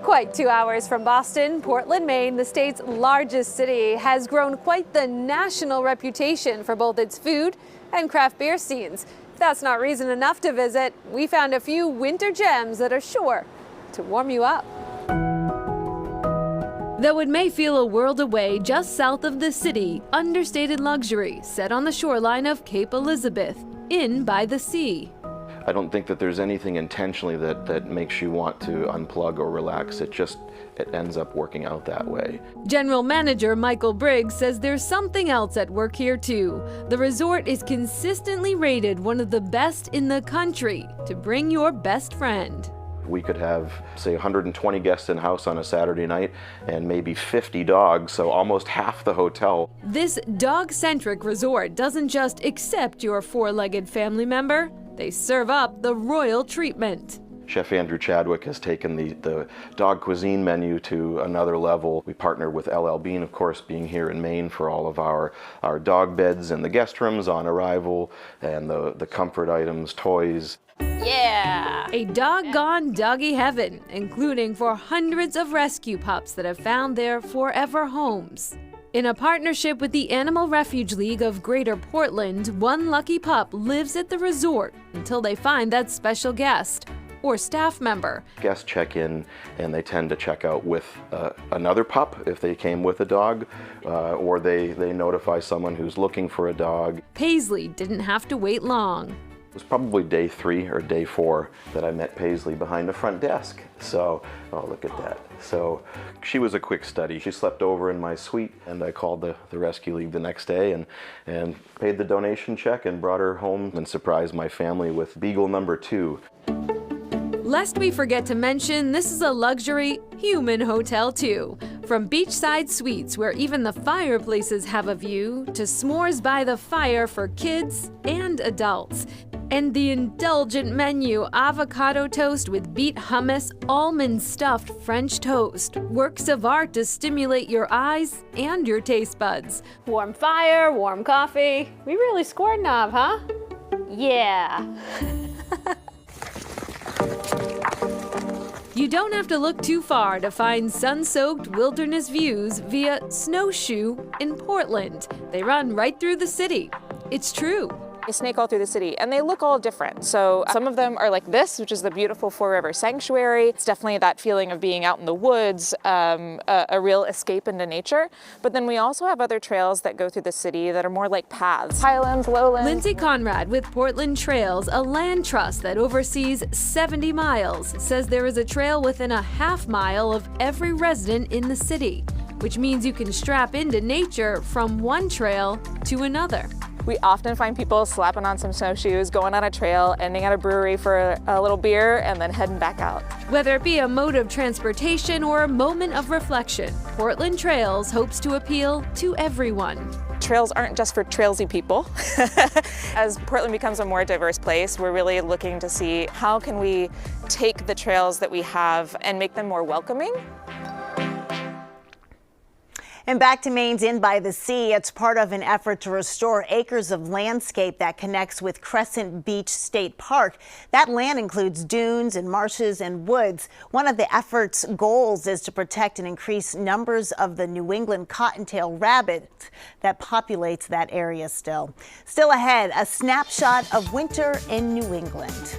quite 2 hours from Boston, Portland, Maine, the state's largest city, has grown quite the national reputation for both its food and craft beer scenes. If that's not reason enough to visit, we found a few winter gems that are sure to warm you up. Though it may feel a world away, just south of the city, understated luxury set on the shoreline of Cape Elizabeth, in by the sea. I don't think that there's anything intentionally that makes you want to unplug or relax. It ends up working out that way. General Manager Michael Briggs says there's something else at work here too. The resort is consistently rated one of the best in the country to bring your best friend. We could have, say, 120 guests in house on a Saturday night and maybe 50 dogs, so almost half the hotel. This dog-centric resort doesn't just accept your four-legged family member, they serve up the royal treatment. Chef Andrew Chadwick has taken the dog cuisine menu to another level. We partner with LL Bean, of course, being here in Maine for all of our dog beds and the guest rooms on arrival, and the comfort items, toys. Yeah! A doggone doggy heaven, including for hundreds of rescue pups that have found their forever homes. In a partnership with the Animal Refuge League of Greater Portland, one lucky pup lives at the resort until they find that special guest or staff member. Guests check in and they tend to check out with another pup if they came with a dog, or they notify someone who's looking for a dog. Paisley didn't have to wait long. It was probably day 3 or day 4 that I met Paisley behind the front desk. So, oh, look at that. So she was a quick study. She slept over in my suite, and I called the Rescue League the next day and paid the donation check and brought her home and surprised my family with Beagle number 2. Lest we forget to mention, this is a luxury human hotel too. From beachside suites where even the fireplaces have a view, to s'mores by the fire for kids and adults. And the indulgent menu, avocado toast with beet hummus, almond-stuffed French toast. Works of art to stimulate your eyes and your taste buds. Warm fire, warm coffee. We really scored, Nav, huh? Yeah. You don't have to look too far to find sun-soaked wilderness views via Snowshoe in Portland. They run right through the city. It's true. They snake all through the city, and they look all different. So some of them are like this, which is the beautiful Four River Sanctuary. It's definitely that feeling of being out in the woods, a real escape into nature. But then we also have other trails that go through the city that are more like paths. Highlands, lowlands. Lindsay Conrad with Portland Trails, a land trust that oversees 70 miles, says there is a trail within a half mile of every resident in the city, which means you can strap into nature from one trail to another. We often find people slapping on some snowshoes, going on a trail, ending at a brewery for a little beer, and then heading back out. Whether it be a mode of transportation or a moment of reflection, Portland Trails hopes to appeal to everyone. Trails aren't just for trailsy people. As Portland becomes a more diverse place, we're really looking to see how can we take the trails that we have and make them more welcoming. And back to Maine's In by the Sea. It's part of an effort to restore acres of landscape that connects with Crescent Beach State Park. That land includes dunes and marshes and woods. One of the effort's goals is to protect and increase numbers of the New England cottontail rabbit that populates that area still. Still ahead, a snapshot of winter in New England.